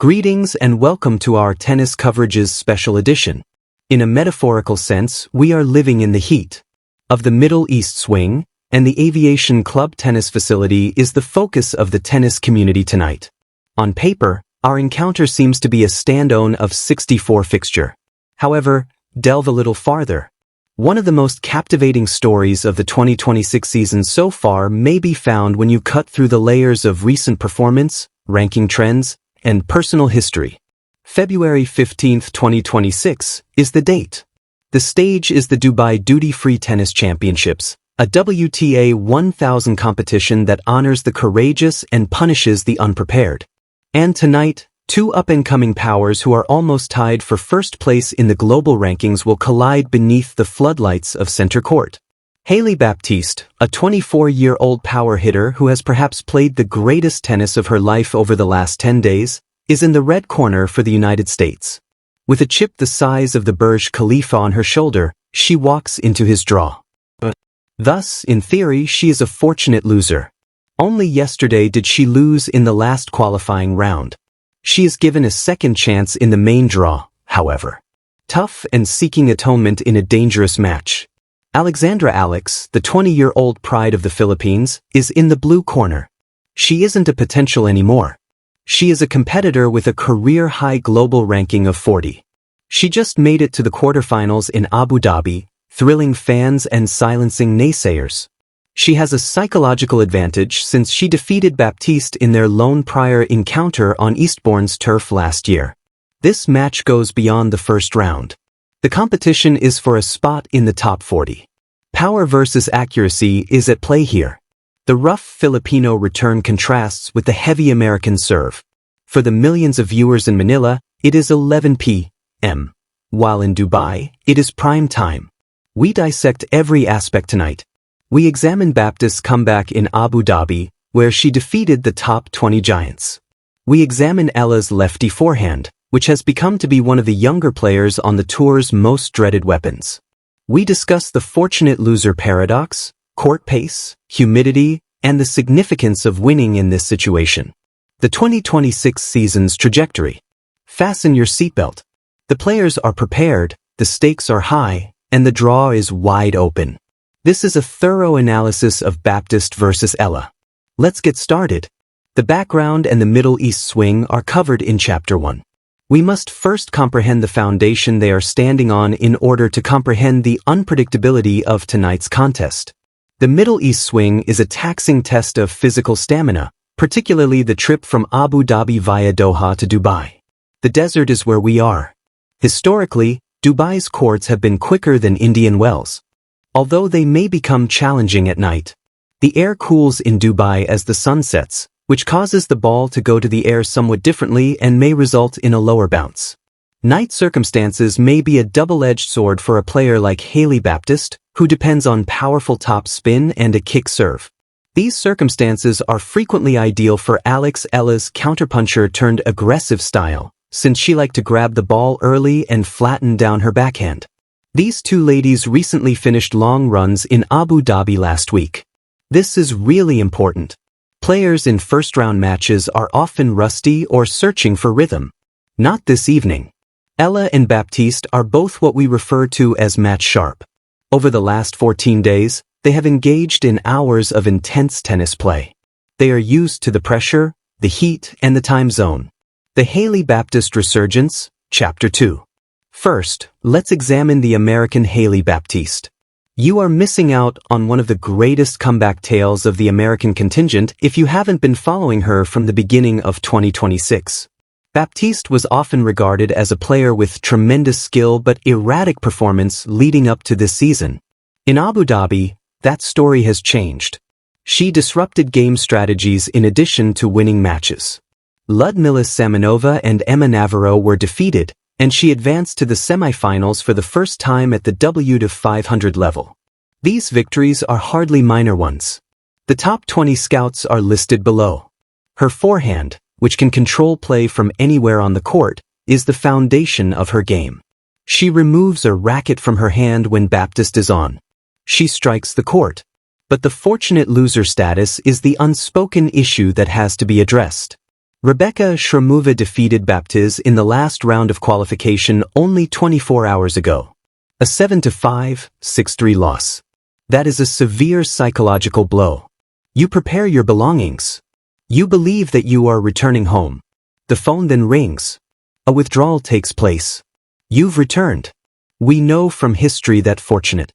Greetings and welcome to our Tennis Coverage's special edition. In a metaphorical sense, we are living in the heat of the Middle East swing, and the Aviation Club tennis facility is the focus of the tennis community tonight. On paper, our encounter seems to be a stand-on of 64 fixture. However, delve a little farther. One of the most captivating stories of the 2026 season so far may be found when you cut through the layers of recent performance, ranking trends, and personal history. February 15, 2026, is the date. The stage is the Dubai Duty-Free Tennis Championships, a WTA 1000 competition that honors the courageous and punishes the unprepared. And tonight, two up-and-coming powers who are almost tied for first place in the global rankings will collide beneath the floodlights of center court. Hailey Baptiste, a 24-year-old power hitter who has perhaps played the greatest tennis of her life over the last 10 days, is in the red corner for the United States. With a chip the size of the Burj Khalifa on her shoulder, she walks into his draw. Thus, in theory, she is a fortunate loser. Only yesterday did she lose in the last qualifying round. She is given a second chance in the main draw, however. Tough and seeking atonement in a dangerous match. Alexandra Eala, the 20-year-old pride of the Philippines, is in the blue corner. She isn't a potential anymore. She is a competitor with a career-high global ranking of 40. She just made it to the quarterfinals in Abu Dhabi, thrilling fans and silencing naysayers. She has a psychological advantage since she defeated Baptiste in their lone prior encounter on Eastbourne's turf last year. This match goes beyond the first round. The competition is for a spot in the top 40. Power versus accuracy is at play here. The rough Filipino return contrasts with the heavy American serve. For the millions of viewers in Manila, it is 11 p.m., while in Dubai, it is prime time. We dissect every aspect tonight. We examine Baptiste's comeback in Abu Dhabi, where she defeated the top 20 giants. We examine Eala's lefty forehand, which has become to be one of the younger players on the tour's most dreaded weapons. We discuss the fortunate loser paradox, court pace, humidity, and the significance of winning in this situation. The 2026 season's trajectory. Fasten your seatbelt. The players are prepared, the stakes are high, and the draw is wide open. This is a thorough analysis of Baptiste versus Eala. Let's get started. The background and the Middle East swing are covered in Chapter 1. We must first comprehend the foundation they are standing on in order to comprehend the unpredictability of tonight's contest. The Middle East swing is a taxing test of physical stamina, particularly the trip from Abu Dhabi via Doha to Dubai. The desert is where we are. Historically, Dubai's courts have been quicker than Indian Wells. Although they may become challenging at night, the air cools in Dubai as the sun sets, which causes the ball to go to the air somewhat differently and may result in a lower bounce. Night circumstances may be a double-edged sword for a player like Hailey Baptiste, who depends on powerful top spin and a kick serve. These circumstances are frequently ideal for Alex Eala's counterpuncher-turned-aggressive style, since she liked to grab the ball early and flatten down her backhand. These two ladies recently finished long runs in Abu Dhabi last week. This is really important. Players in first-round matches are often rusty or searching for rhythm. Not this evening. Eala and Baptiste are both what we refer to as match sharp. Over the last 14 days, they have engaged in hours of intense tennis play. They are used to the pressure, the heat, and the time zone. The Hailey Baptiste Resurgence, Chapter 2. First, let's examine the American Hailey Baptiste. You are missing out on one of the greatest comeback tales of the American contingent if you haven't been following her from the beginning of 2026. Baptiste was often regarded as a player with tremendous skill but erratic performance leading up to this season. In Abu Dhabi, that story has changed. She disrupted game strategies in addition to winning matches. Ludmila Samanova and Emma Navarro were defeated, and she advanced to the semifinals for the first time at the WTA 500 level. These victories are hardly minor ones. The top 20 scouts are listed below. Her forehand, which can control play from anywhere on the court, is the foundation of her game. She removes a racket from her hand when Baptiste is on. She strikes the court. But the fortunate loser status is the unspoken issue that has to be addressed. Rebecca Shremova defeated Baptiste in the last round of qualification only 24 hours ago. A 7-5, 6-3 loss. That is a severe psychological blow. You prepare your belongings. You believe that you are returning home. The phone then rings. A withdrawal takes place. You've returned. We know from history that fortunate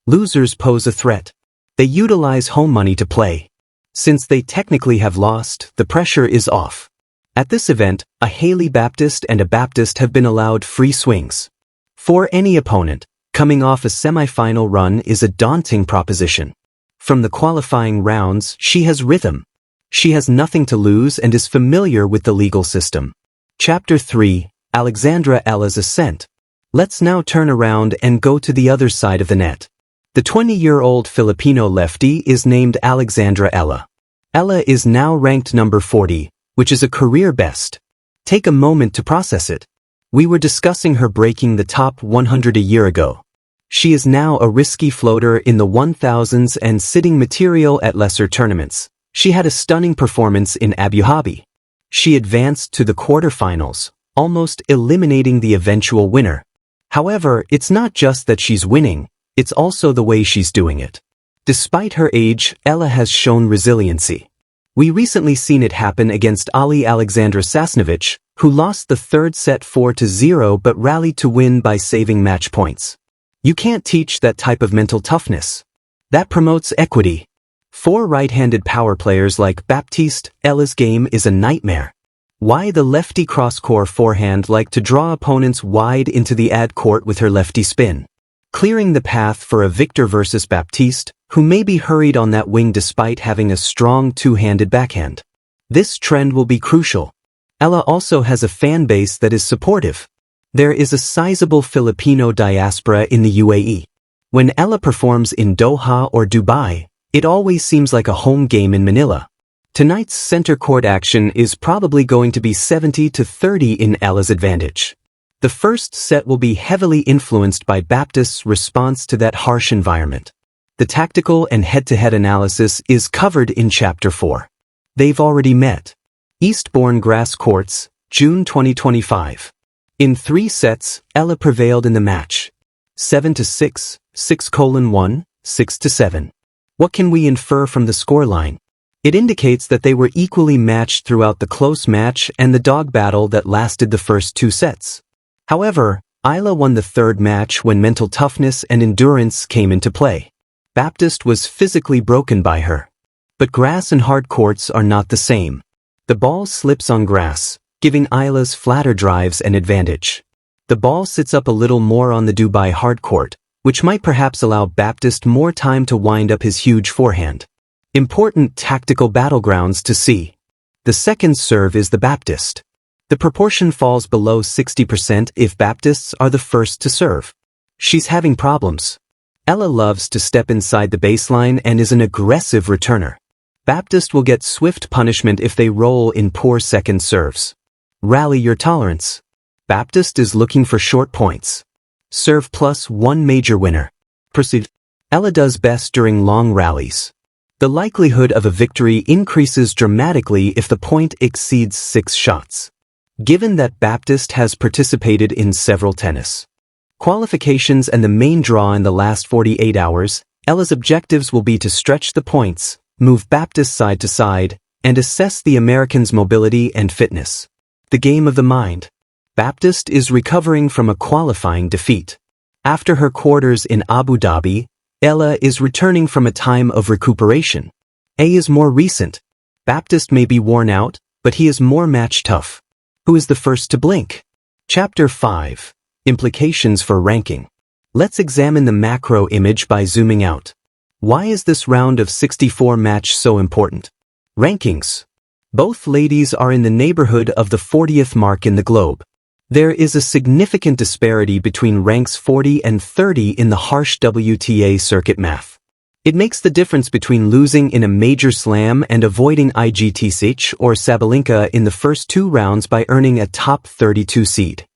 losers pose a threat. They utilize home money to play. Since they technically have lost, the pressure is off. At this event, a Hailey Baptiste and a Baptiste have been allowed free swings. For any opponent, coming off a semi-final run is a daunting proposition. From the qualifying rounds, she has rhythm. She has nothing to lose and is familiar with the legal system. Chapter 3, Alexandra Eala's Ascent. Let's now turn around and go to the other side of the net. The 20-year-old Filipino lefty is named Alexandra Eala. Eala is now ranked number 40, which is a career best. Take a moment to process it. We were discussing her breaking the top 100 a year ago. She is now a risky floater in the 1000s and sitting material at lesser tournaments. She had a stunning performance in Abu Dhabi. She advanced to the quarterfinals, almost eliminating the eventual winner. However, it's not just that she's winning, it's also the way she's doing it. Despite her age, Eala has shown resiliency. We recently seen it happen against Alexandra Sasnovich, who lost the third set 4-0 but rallied to win by saving match points. You can't teach that type of mental toughness. That promotes equity. For right-handed power players like Baptiste, Eala's game is a nightmare. Why the lefty cross-court forehand like to draw opponents wide into the ad court with her lefty spin, clearing the path for a victor versus Baptiste, who may be hurried on that wing despite having a strong two-handed backhand. This trend will be crucial. Eala also has a fan base that is supportive. There is a sizable Filipino diaspora in the UAE. When Eala performs in Doha or Dubai, it always seems like a home game in Manila. Tonight's center court action is probably going to be 70-30 in Eala's advantage. The first set will be heavily influenced by Baptiste's response to that harsh environment. The tactical and head-to-head analysis is covered in Chapter 4. They've already met. Eastbourne Grass Courts, June 2025. In 3 sets, Eala prevailed in the match. 7-6, 6:1, 6-7. What can we infer from the scoreline? It indicates that they were equally matched throughout the close match and the dog battle that lasted the first 2 sets. However, Eala won the third match when mental toughness and endurance came into play. Baptiste was physically broken by her. But grass and hard courts are not the same. The ball slips on grass, giving Eala's flatter drives an advantage. The ball sits up a little more on the Dubai hard court, which might perhaps allow Baptiste more time to wind up his huge forehand. Important tactical battlegrounds to see. The second serve is the Baptiste. The proportion falls below 60% if Baptistes are the first to serve. She's having problems. Eala loves to step inside the baseline and is an aggressive returner. Baptiste will get swift punishment if they roll in poor second serves. Rally your tolerance. Baptiste is looking for short points. Serve plus 1 major winner. Proceed. Eala does best during long rallies. The likelihood of a victory increases dramatically if the point exceeds 6 shots. Given that Baptiste has participated in several tennis qualifications and the main draw in the last 48 hours, Eala's objectives will be to stretch the points, move Baptiste side to side, and assess the American's mobility and fitness. The game of the mind. Baptiste is recovering from a qualifying defeat. After her quarters in Abu Dhabi, Eala is returning from a time of recuperation. A is more recent. Baptiste may be worn out, but he is more match tough. Who is the first to blink? Chapter 5. Implications for ranking. Let's examine the macro image by zooming out. Why is this round of 64 match so important? Rankings. Both ladies are in the neighborhood of the 40th mark in the globe. There is a significant disparity between ranks 40 and 30 in the harsh WTA circuit math. It makes the difference between losing in a major slam and avoiding IGTSH or Sabalenka in the first 2 rounds by earning a top 32 seed.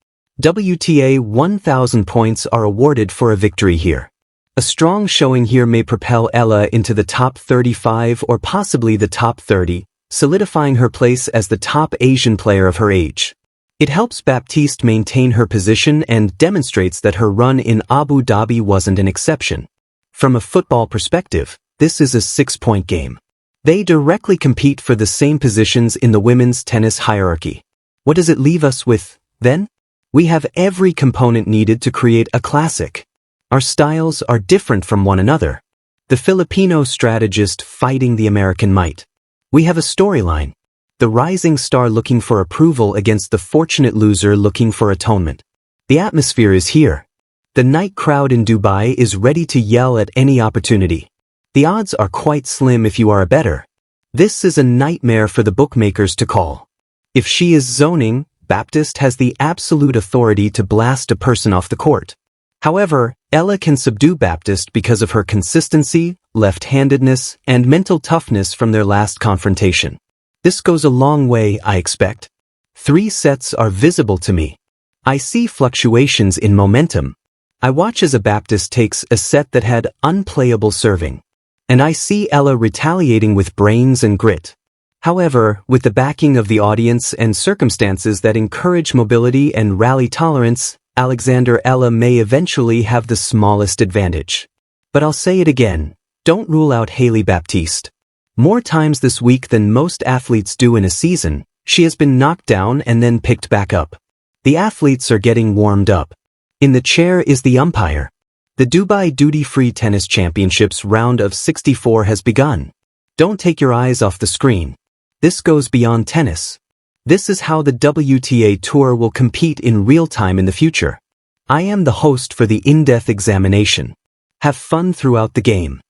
WTA 1000 points are awarded for a victory here. A strong showing here may propel Eala into the top 35 or possibly the top 30, solidifying her place as the top Asian player of her age. It helps Baptiste maintain her position and demonstrates that her run in Abu Dhabi wasn't an exception. From a football perspective, this is a 6-point game. They directly compete for the same positions in the women's tennis hierarchy. What does it leave us with, then? We have every component needed to create a classic. Our styles are different from one another. The Filipino strategist fighting the American might. We have a storyline. The rising star looking for approval against the fortunate loser looking for atonement. The atmosphere is here. The night crowd in Dubai is ready to yell at any opportunity. The odds are quite slim if you are a bettor. This is a nightmare for the bookmakers to call. If she is zoning, Baptiste has the absolute authority to blast a person off the court. However, Eala can subdue Baptiste because of her consistency, left-handedness, and mental toughness from their last confrontation. This goes a long way, I expect. 3 sets are visible to me. I see fluctuations in momentum. I watch as a Baptiste takes a set that had unplayable serving. And I see Eala retaliating with brains and grit. However, with the backing of the audience and circumstances that encourage mobility and rally tolerance, Alexandra Eala may eventually have the smallest advantage. But I'll say it again, don't rule out Hailey Baptiste. More times this week than most athletes do in a season, she has been knocked down and then picked back up. The athletes are getting warmed up. In the chair is the umpire. The Dubai Duty-Free Tennis Championships round of 64 has begun. Don't take your eyes off the screen. This goes beyond tennis. This is how the WTA Tour will compete in real time in the future. I am the host for the in-depth examination. Have fun throughout the game.